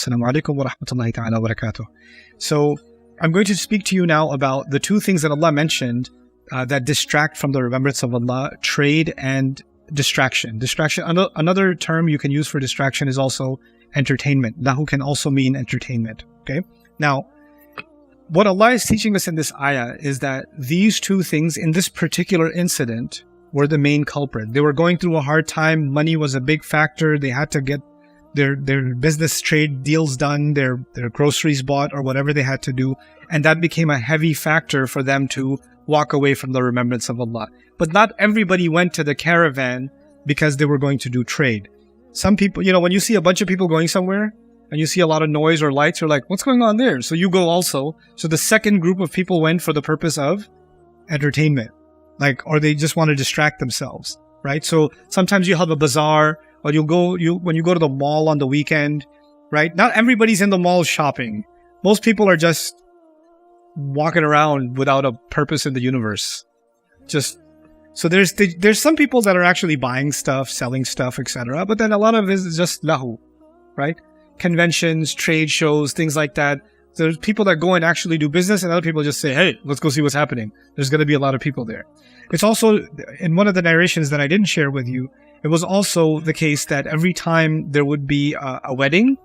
Assalamu alaikum wa rahmatullahi ta'ala wa barakatuh. So I'm going to speak to you now about the two things that Allah mentioned that distract from the remembrance of Allah: trade and distraction. Distraction, another term you can use for distraction is also entertainment. Lahu can also mean entertainment. Okay. Now, what Allah is teaching us in this ayah is that these two things in this particular incident were the main culprit. They were going through a hard time. Money was a big factor. They had to get their business trade deals done, their groceries bought, or whatever they had to do. And that became a heavy factor for them to walk away from the remembrance of Allah. But not everybody went to the caravan because they were going to do trade. Some people, when you see a bunch of people going somewhere and you see a lot of noise or lights, you're like, what's going on there? So you go also. So the second group of people went for the purpose of entertainment, or they just want to distract themselves, right? So sometimes you have a bazaar, or when you go to the mall on the weekend, right? Not everybody's in the mall shopping. Most people are just walking around without a purpose in the universe. So there's some people that are actually buying stuff, selling stuff, etc. But then a lot of it is just lahu, right? Conventions, trade shows, things like that. There's people that go and actually do business, and other people just say, hey, let's go see what's happening. There's going to be a lot of people there. It's also, in one of the narrations that I didn't share with you, it was also the case that every time there would be a wedding,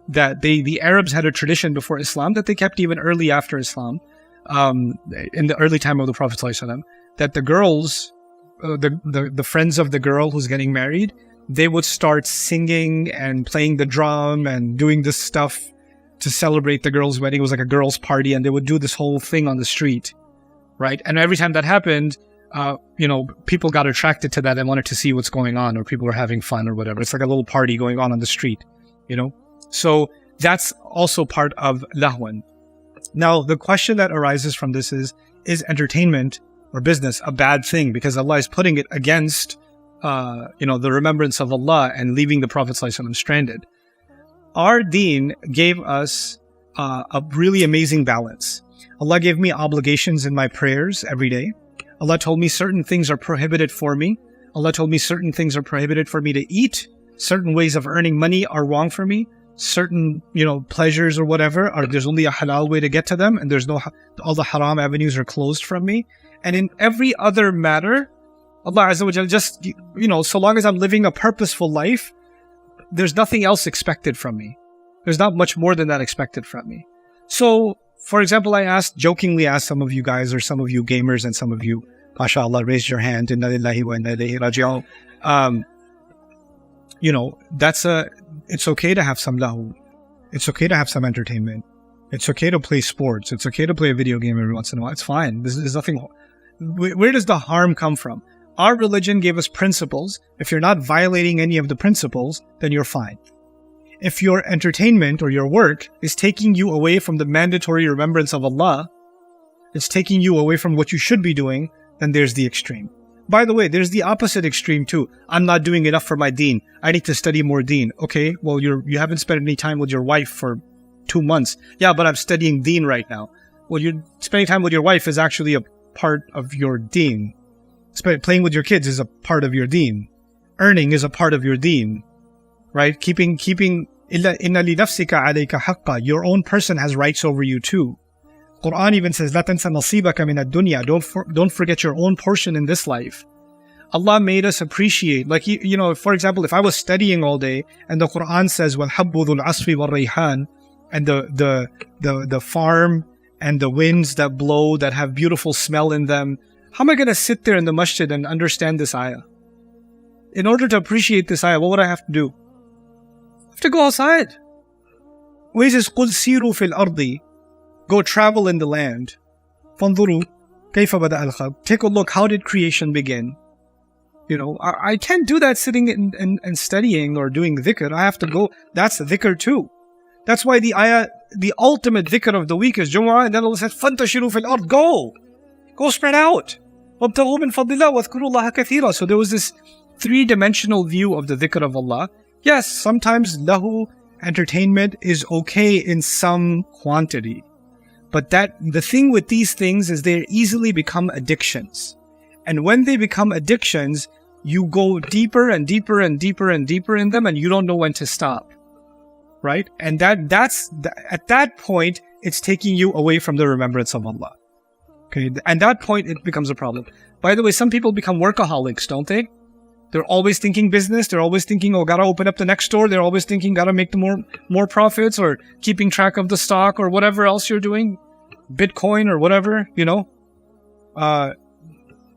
that the Arabs had a tradition before Islam that they kept even early after Islam, in the early time of the Prophet ﷺ, that the girls, the friends of the girl who's getting married, they would start singing and playing the drum and doing this stuff to celebrate the girl's wedding. It was like a girl's party, and they would do this whole thing on the street, right? And every time that happened, people got attracted to that and wanted to see what's going on, or people were having fun or whatever. It's like a little party going on the street, So that's also part of lahwan. Now, the question that arises from this is entertainment or business a bad thing? Because Allah is putting it against, the remembrance of Allah and leaving the Prophet ﷺ stranded. Our Deen gave us a really amazing balance. Allah gave me obligations in my prayers every day. Allah told me certain things are prohibited for me. Allah told me certain things are prohibited for me to eat. Certain ways of earning money are wrong for me. Certain, pleasures or whatever, there's only a halal way to get to them, and all the haram avenues are closed from me. And in every other matter, Allah Azza wa Jalla just, so long as I'm living a purposeful life, there's nothing else expected from me. There's not much more than that expected from me. So, for example, I jokingly asked some of you guys, or some of you gamers, and some of you, mashallah, raised your hand, inna lillahi wa inna ilayhi raji'un. It's okay to have some lahu. It's okay to have some entertainment. It's okay to play sports. It's okay to play a video game every once in a while. It's fine. There's nothing. Where does the harm come from? Our religion gave us principles. If you're not violating any of the principles, then you're fine. If your entertainment or your work is taking you away from the mandatory remembrance of Allah, it's taking you away from what you should be doing, then there's the extreme. By the way, there's the opposite extreme too. I'm not doing enough for my deen. I need to study more deen. Okay, well, you haven't spent any time with your wife for 2 months. Yeah, but I'm studying deen right now. Well, you're spending time with your wife is actually a part of your deen. Playing with your kids is a part of your deen. Earning is a part of your deen. Right? Keeping inna li nafsika alayka haqqa. Your own person has rights over you too. Quran even says, "La tansa nasibaka min ad-dunya." Don't forget your own portion in this life. Allah made us appreciate, for example, if I was studying all day and the Quran says, "Wal habbu dhul asfi wal rayhan," and the farm and the winds that blow that have beautiful smell in them, how am I going to sit there in the masjid and understand this ayah? In order to appreciate this ayah, what would I have to do? I have to go outside. Where it says, "Qul siru fil ardi," go travel in the land. Fanzuru kayfa bada al-khalq. Take a look, how did creation begin? I can't do that sitting and studying or doing dhikr. I have to go. That's dhikr too. That's why the ayah, the ultimate dhikr of the week is Jumu'ah, and then Allah says, "Fantashiru fil ard." Go spread out. وَابْتَغُوا مِنْ فَضْلِ اللَّهِ وَاذْكُرُوا اللَّهَ كَثِيرًا. So there was this three-dimensional view of the dhikr of Allah. Yes, sometimes lahu, entertainment, is okay in some quantity. But the thing with these things is they easily become addictions. And when they become addictions, you go deeper and deeper and deeper and deeper in them, and you don't know when to stop. right? And at that point, it's taking you away from the remembrance of Allah. Okay, and that point, it becomes a problem. By the way, some people become workaholics, don't they? They're always thinking business. They're always thinking, oh, gotta open up the next store. They're always thinking, gotta make the more profits, or keeping track of the stock, or whatever else you're doing, Bitcoin or whatever,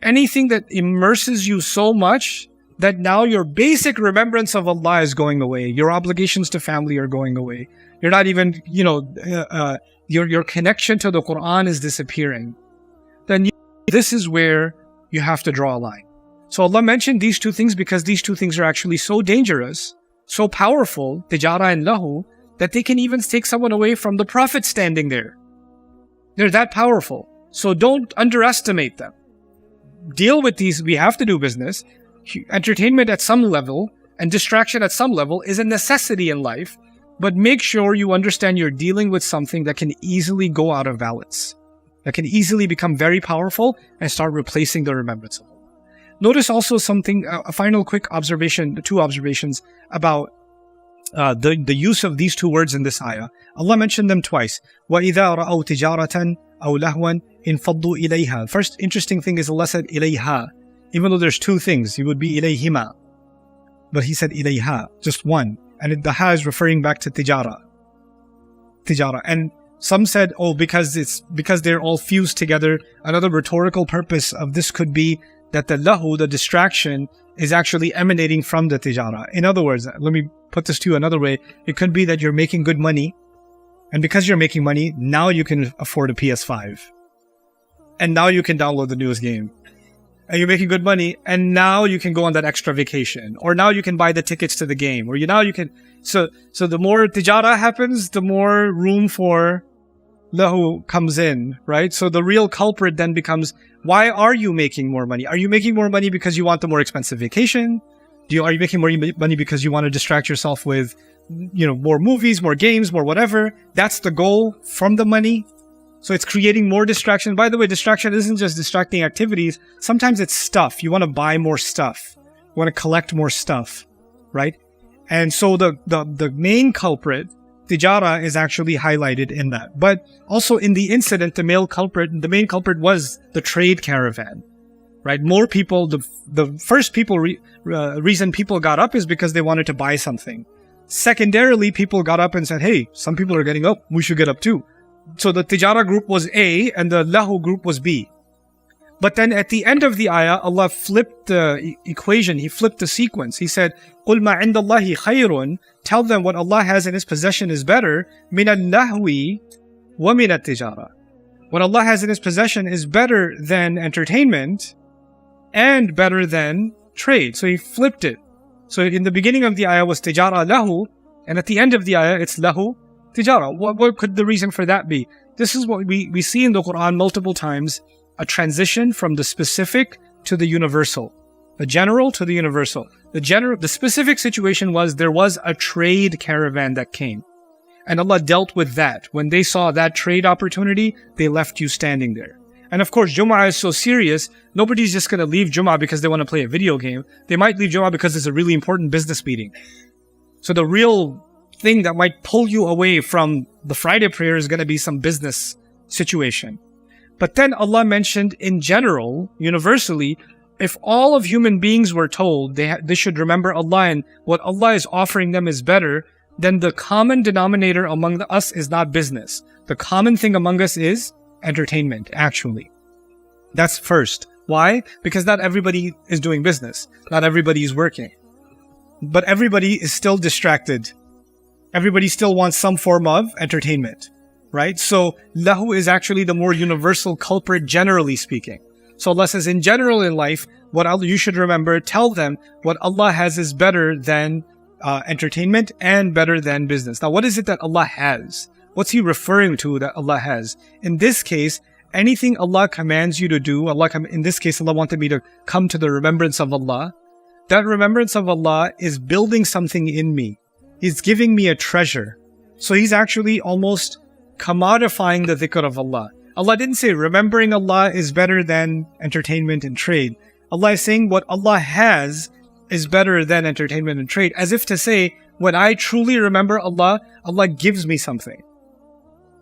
anything that immerses you so much that now your basic remembrance of Allah is going away. Your obligations to family are going away. You're not even, your connection to the Quran is disappearing. Then this is where you have to draw a line. So Allah mentioned these two things because these two things are actually so dangerous, so powerful, tijara and lahu, that they can even take someone away from the Prophet standing there. They're that powerful. So don't underestimate them. Deal with these. We have to do business. Entertainment at some level and distraction at some level is a necessity in life, but make sure you understand you're dealing with something that can easily go out of balance, that can easily become very powerful and start replacing the remembrance of Allah. Notice also something, a final quick observation, two observations about the use of these two words in this ayah. Allah mentioned them twice. وَإِذَا رَأَوْا تِجَارَةً أَوْ لَهْوًا انْفَضُّوا إِلَيْهَا. First interesting thing is Allah said إِلَيْهَا. Even though there's two things, it would be إِلَيْهِمَا. But He said إِلَيْهَا, just one. And the ha is referring back to tijara. And some said, because they're all fused together. Another rhetorical purpose of this could be that the lahu, the distraction, is actually emanating from the tijara. In other words, let me put this to you another way. It could be that you're making good money, and because you're making money, now you can afford a PS5. And now you can download the newest game. And you're making good money, and now you can go on that extra vacation. Or now you can buy the tickets to the game. Or now you can... So the more tijara happens, the more room for lahu comes in, right? So the real culprit then becomes, why are you making more money? Are you making more money because you want the more expensive vacation? Are you making more money because you want to distract yourself with, more movies, more games, more whatever? That's the goal from the money. So it's creating more distraction. By the way, distraction isn't just distracting activities. Sometimes it's stuff. You want to buy more stuff. You want to collect more stuff, right? And so the main culprit, tijara, is actually highlighted in that. But also in the incident, the main culprit was the trade caravan, right? More people, the first reason people got up is because they wanted to buy something. Secondarily, people got up and said, hey, some people are getting up, we should get up too. So the tijara group was A and the lahu group was B. But then at the end of the ayah, Allah flipped the equation. He flipped the sequence. He said, قُلْ مَا عِنْدَ اللَّهِ خَيْرٌ. Tell them what Allah has in His possession is better. مِنَ اللَّهْوِ وَمِنَ التِّجَارَةِ. What Allah has in His possession is better than entertainment and better than trade. So He flipped it. So in the beginning of the ayah was tijara lahu, and at the end of the ayah it's lahu tijara. What could the reason for that be? This is what we see in the Quran multiple times, a transition from the specific to the universal. The general to the universal. The specific situation was there was a trade caravan that came. And Allah dealt with that. When they saw that trade opportunity, they left you standing there. And of course, Jumu'ah is so serious, nobody's just going to leave Jumu'ah because they want to play a video game. They might leave Jumu'ah because it's a really important business meeting. So the real thing that might pull you away from the Friday prayer is going to be some business situation. But then Allah mentioned in general, universally, if all of human beings were told they should remember Allah and what Allah is offering them is better, then the common denominator among us is not business. The common thing among us is entertainment, actually. That's first. Why? Because not everybody is doing business. Not everybody is working. But everybody is still distracted. Everybody still wants some form of entertainment, right? So lahu is actually the more universal culprit, generally speaking. So Allah says, in general in life, you should remember, tell them what Allah has is better than entertainment and better than business. Now, what is it that Allah has? What's He referring to that Allah has? In this case, anything Allah commands you to do, in this case, Allah wanted me to come to the remembrance of Allah. That remembrance of Allah is building something in me. He's giving me a treasure. So He's actually almost commodifying the dhikr of Allah. Allah didn't say remembering Allah is better than entertainment and trade. Allah is saying what Allah has is better than entertainment and trade, as if to say, When I truly remember Allah, Allah gives me something.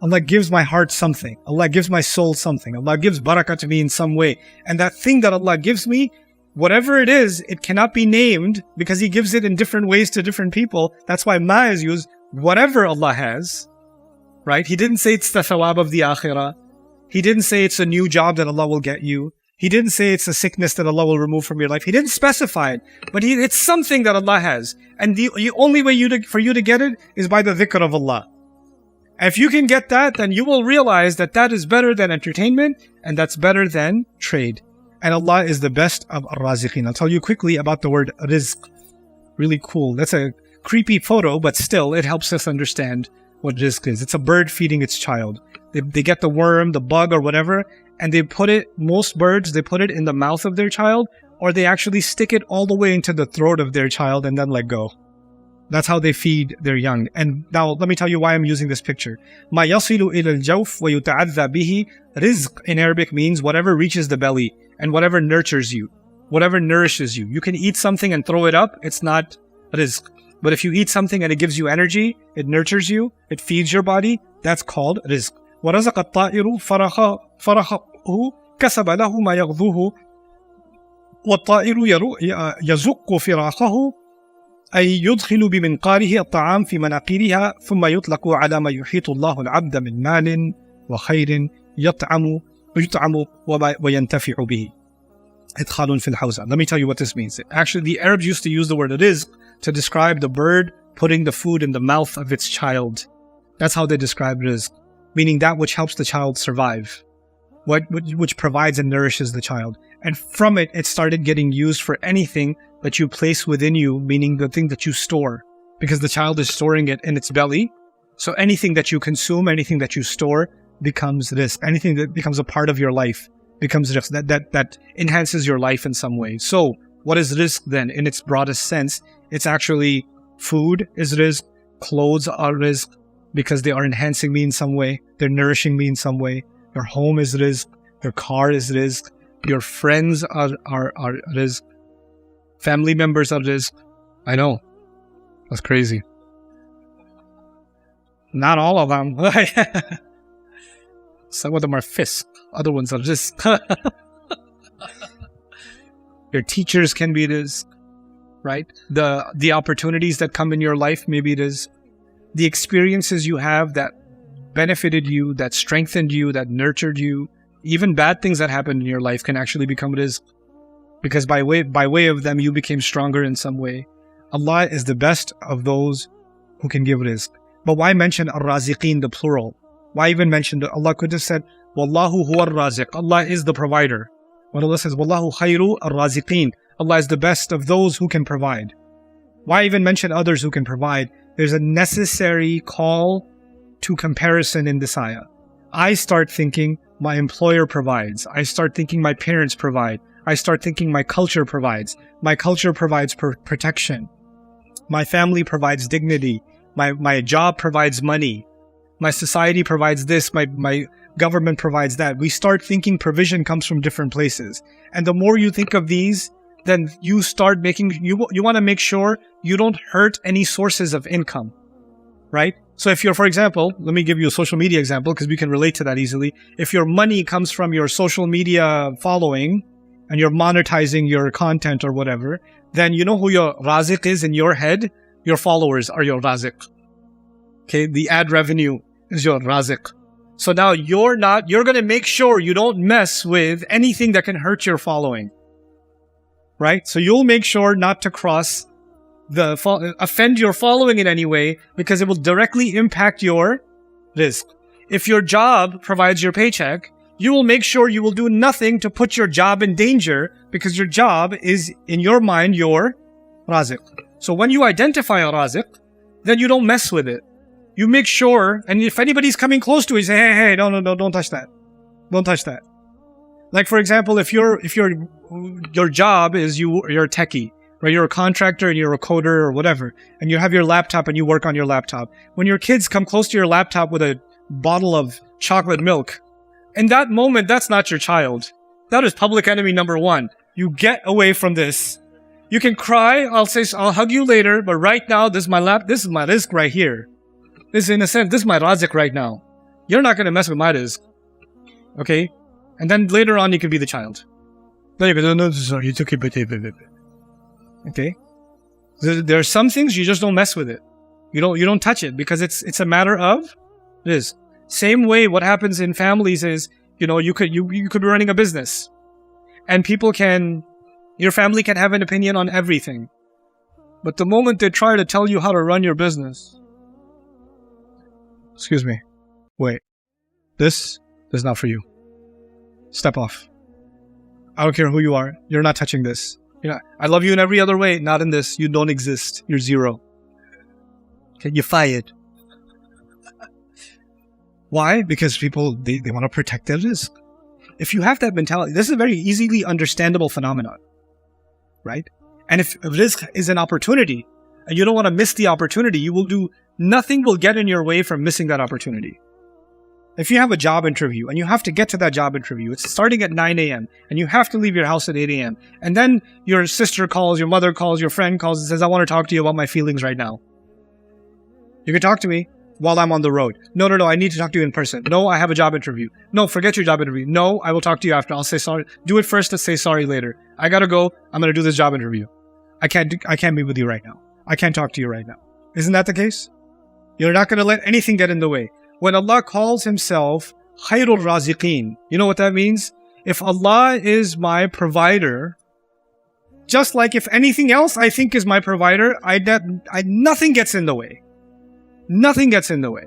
Allah gives my heart something. Allah gives my soul something. Allah gives barakah to me in some way. And that thing that Allah gives me, whatever it is, it cannot be named because He gives it in different ways to different people. That's why ma is used. Whatever Allah has, right? He didn't say it's the thawab of the akhirah. He didn't say it's a new job that Allah will get you. He didn't say it's a sickness that Allah will remove from your life. He didn't specify it, but it's something that Allah has. And the only way for you to get it is by the dhikr of Allah. And if you can get that, then you will realize that that is better than entertainment, and that's better than trade. And Allah is the best of ar-raziqeen. I'll tell you quickly about the word rizq. Really cool. That's a creepy photo, but still, it helps us understand what rizq is. It's a bird feeding its child. They get the worm, the bug, or whatever, and they put it, most birds, they put it in the mouth of their child, or they actually stick it all the way into the throat of their child and then let go. That's how they feed their young. And now, let me tell you why I'm using this picture. مَا يَصِلُ إِلَى الْجَوْفِ وَيُتَعَذَّى بِهِ. Rizq in Arabic means whatever reaches the belly and whatever nurtures you, whatever nourishes you. You can eat something and throw it up, it's not rizq. But if you eat something and it gives you energy, it nurtures you, it feeds your body, that's called rizq. وَرَزَقَ الطَّائِرُ فَرَخَهُ كَسَبَ لَهُ مَا يَغْذُوهُ وَالطَّائِرُ يَزُقُّ فِرَاخَهُ أي يدخل بمنقاره الطعام في مناقيرها ثم يطلق على ما يحيط الله العبد من مال وخير يطعم وينتفع به. إدخال في الحوزة. Let me tell you what this means. Actually, the Arabs used to use the word rizq to describe the bird putting the food in the mouth of its child. That's how they describe rizq, meaning that which helps the child survive, which provides and nourishes the child. And from it, it started getting used for anything that you place within you, meaning the thing that you store, because the child is storing it in its belly. So anything that you consume, anything that you store becomes rizq. Anything that becomes a part of your life becomes rizq. That enhances your life in some way. So what is rizq then? In its broadest sense, it's actually food is rizq, clothes are rizq, because they are enhancing me in some way, they're nourishing me in some way. Your home is rizq, your car is rizq, your friends are rizq, family members are rizq. I know, that's crazy. Not all of them. Some of them are fisq, other ones are rizq. Your teachers can be rizq, right? The opportunities that come in your life, maybe it is the experiences you have that benefited you, that strengthened you, that nurtured you. Even bad things that happened in your life can actually become rizq, because by way of them you became stronger in some way. Allah is the best of those who can give rizq. But why mention ar-raziqeen, the plural? Why even mention that? Allah could have said wallahu huwa ar-raziq. Allah is the provider. When Allah says wallahu khayru ar-raziqeen, Allah is the best of those who can provide. Why even mention others who can provide? There's a necessary call to comparison in this ayah. I start thinking my employer provides. I start thinking my parents provide. I start thinking my culture provides. My culture provides protection. My family provides dignity. My job provides money. My society provides this. My government provides that. We start thinking provision comes from different places. And the more you think of these, then you start making, you want to make sure you don't hurt any sources of income, right? So if you're, for example, let me give you a social media example because we can relate to that easily. If your money comes from your social media following and you're monetizing your content or whatever, then you know who your raziq is in your head? Your followers are your raziq. Okay, the ad revenue is your raziq. So now you're going to make sure you don't mess with anything that can hurt your following. Right? So you'll make sure not to offend your following in any way, because it will directly impact your rizq. If your job provides your paycheck, you will make sure you will do nothing to put your job in danger, because your job is, in your mind, your raziq. So when you identify a raziq, then you don't mess with it. You make sure, and if anybody's coming close to it, you say, hey, no, don't touch that. Don't touch that. Like, for example, if your job is you're a techie, right? You're a contractor and you're a coder or whatever, and you have your laptop and you work on your laptop. When your kids come close to your laptop with a bottle of chocolate milk, in that moment, that's not your child. That is public enemy number one. You get away from this. You can cry, I'll say, I'll hug you later, but right now, this is my rizq right here. This is, in a sense, this is my razik right now. You're not going to mess with my rizq. Okay? And then later on, you can be the child. Then you go, no, sorry, you took it. Okay? There are some things you just don't mess with it. You don't touch it because it's a matter of rizq. Same way, what happens in families is, you could be running a business, and your family can have an opinion on everything. But the moment they try to tell you how to run your business, excuse me, wait, this is not for you. Step off. I don't care who you are. You're not touching this. I love you in every other way. Not in this. You don't exist. You're zero. Okay, you're fired. Why? Because people, they want to protect their rizq. If you have that mentality, this is a very easily understandable phenomenon. Right? And if rizq is an opportunity, and you don't want to miss the opportunity, nothing will get in your way from missing that opportunity. If you have a job interview, and you have to get to that job interview, it's starting at 9 a.m., and you have to leave your house at 8 a.m., and then your sister calls, your mother calls, your friend calls and says, I want to talk to you about my feelings right now. You can talk to me while I'm on the road. No, I need to talk to you in person. No, I have a job interview. No, forget your job interview. No, I will talk to you after. I'll say sorry. Do it first and say sorry later. I gotta go. I'm gonna do this job interview. I can't be with you right now. I can't talk to you right now. Isn't that the case? You're not gonna let anything get in the way. When Allah calls Himself Khairul Raziqeen, you know what that means? If Allah is my provider, just like if anything else I think is my provider, nothing gets in the way. Nothing gets in the way.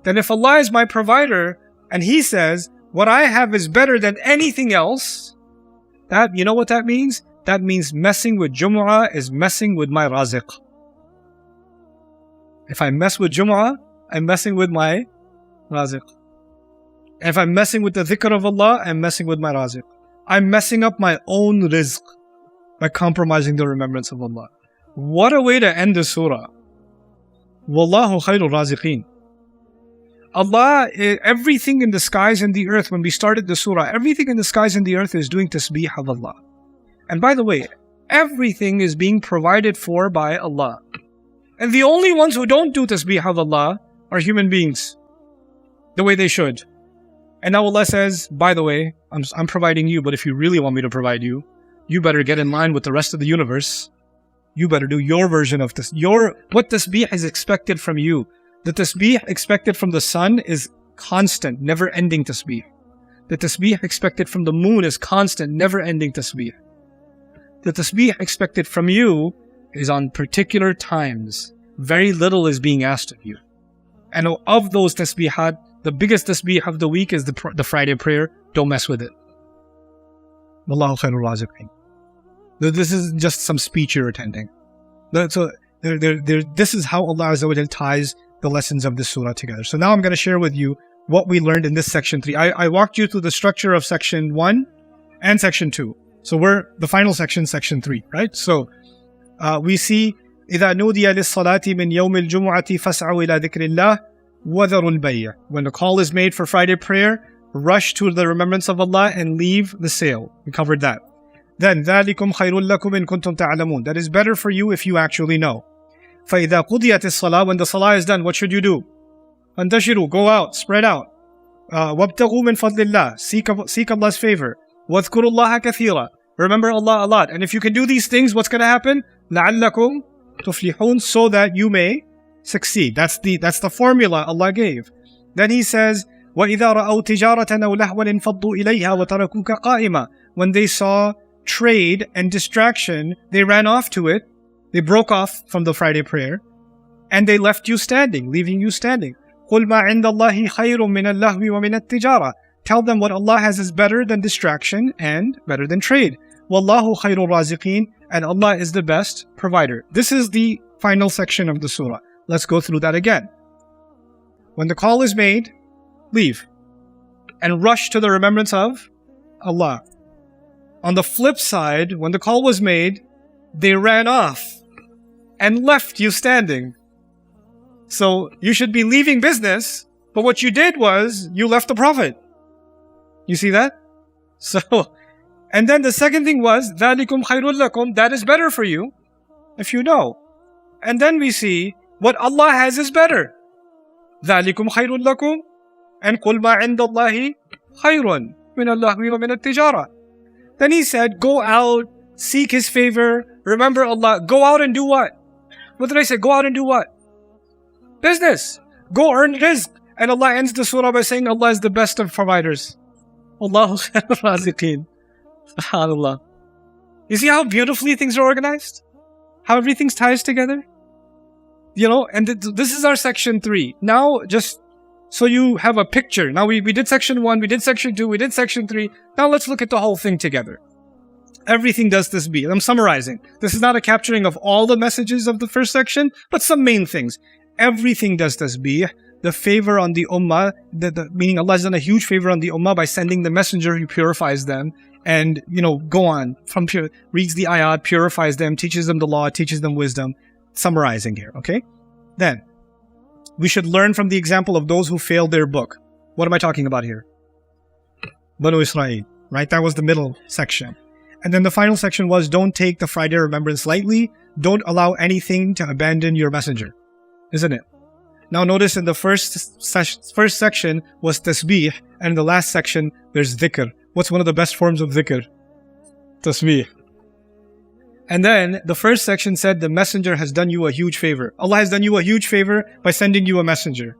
Then if Allah is my provider and He says, what I have is better than anything else, you know what that means? That means messing with Jumu'ah is messing with my raziq. If I mess with Jumu'ah, I'm messing with my raziq. If I'm messing with the dhikr of Allah, I'm messing with my raziq. I'm messing up my own rizq by compromising the remembrance of Allah. What a way to end the surah. Wallahu khairul raziqeen. Allah, everything in the skies and the earth, when we started the surah, everything in the skies and the earth is doing tasbih of Allah. And by the way, everything is being provided for by Allah. And the only ones who don't do tasbih of Allah are human beings, the way they should. And now Allah says, by the way, I'm providing you, but if you really want me to provide you, you better get in line with the rest of the universe. You better do your version of this. What tasbih is expected from you. The tasbih expected from the sun is constant, never-ending tasbih. The tasbih expected from the moon is constant, never-ending tasbih. The tasbih expected from you is on particular times. Very little is being asked of you. And of those tasbihat, the biggest tasbih of the week is the Friday prayer. Don't mess with it. Wallahu khairul raziqeen. This is just some speech you're attending. So this is how Allah Azza wa Jal ties the lessons of this surah together. So now I'm going to share with you what we learned in this section 3. I walked you through the structure of section 1 and section 2. So we're the final section, section 3, right? So we see إِذَا نُودِيَ لِلصَّلَاةِ مِنْ يَوْمِ الْجُمُعَةِ فَاسْعَوْا إِلَى ذِكْرِ اللَّهِ وَذَرُوا الْبَيْعَ. When the call is made for Friday prayer, rush to the remembrance of Allah and leave the sale. We covered that. Then ذَلِكُمْ خَيْرٌ لَكُمْ إِن كُنْتُمْ تَعْلَمُونَ. That is better for you if you actually know. فَإِذَا قُضِيَتِ الصَّلَاةِ. When the salah is done, what should you do? فَانْتَشِرُوا. Go out, spread out. وَابْتَغُوا مِنْ فَضْلِ اللَّهِ. Seek Allah's favor. وَاذْكُرُوا اللَّهَ كَثِيرًا. Remember Allah a lot. And if you can do these things, what's going to happen? لَعَلَّكُمْ تُفْلِحُونَ. So that you may succeed. That's the formula Allah gave. Then He says, وَإِذَا رَأَوْا تِجَارَةً أَوْ لَهْوًا انْفَضُّوا إِلَيْهَا وَتَرَكُوكَ قَائِمًا. When they saw trade and distraction, they ran off to it. They broke off from the Friday prayer, and they left you standing, leaving you standing. قُلْ مَا عِنْدَ اللَّهِ خَيْرٌ مِنَ اللَّهْوِ وَمِنَ التِّجَارَةِ. Tell them what Allah has is better than distraction and better than trade. وَاللَّهُ خَيْرُ الرَّازِقِينَ. And Allah is the best provider. This is the final section of the surah. Let's go through that again. When the call is made, leave and rush to the remembrance of Allah. On the flip side, when the call was made, they ran off and left you standing. So you should be leaving business, but what you did was you left the Prophet. You see that? So And then the second thing was, ذَلِكُمْ خَيْرٌ لَكُمْ, that is better for you, if you know. And then we see what Allah has is better. ذَلِكُمْ خَيْرٌ لَكُمْ, and قُلْ مَا عِنْدَ اللَّهِ خَيْرٌ مِنَ اللَّهِ وَمِنَ التِّجَارَةِ. Then he said, go out, seek His favor, remember Allah. Go out and do what? What did I say? Go out and do what? Business. Go earn rizq. And Allah ends the surah by saying Allah is the best of providers. Allahu khairur raziqeen. SubhanAllah. You see how beautifully things are organized? How everything ties together? You know, and this is our section 3. Now, just so you have a picture. Now, we did section 1, we did section 2, we did section 3. Now, let's look at the whole thing together. Everything does tasbih. I'm summarizing. This is not a capturing of all the messages of the first section, but some main things. Everything does tasbih. The favor on the ummah, meaning Allah has done a huge favor on the ummah by sending the messenger who purifies them. And, you know, go on, reads the ayat, purifies them, teaches them the law, teaches them wisdom. Summarizing here, okay? Then, we should learn from the example of those who failed their book. What am I talking about here? Banu Israel, right? That was the middle section. And then the final section was, don't take the Friday remembrance lightly. Don't allow anything to abandon your messenger. Isn't it? Now notice in the first section was tasbih, and in the last section there's dhikr. What's one of the best forms of dhikr? Tasbih. And then the first section said the messenger has done you a huge favor. Allah has done you a huge favor by sending you a messenger.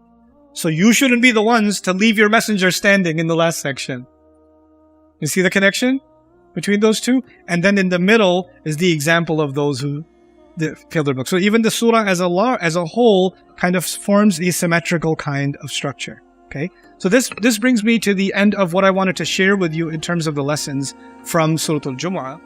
So you shouldn't be the ones to leave your messenger standing in the last section. You see the connection between those two? And then in the middle is the example of those who failed their book. So even the surah as a whole kind of forms a symmetrical kind of structure. Okay? So this brings me to the end of what I wanted to share with you in terms of the lessons from Surah Al-Jumu'ah.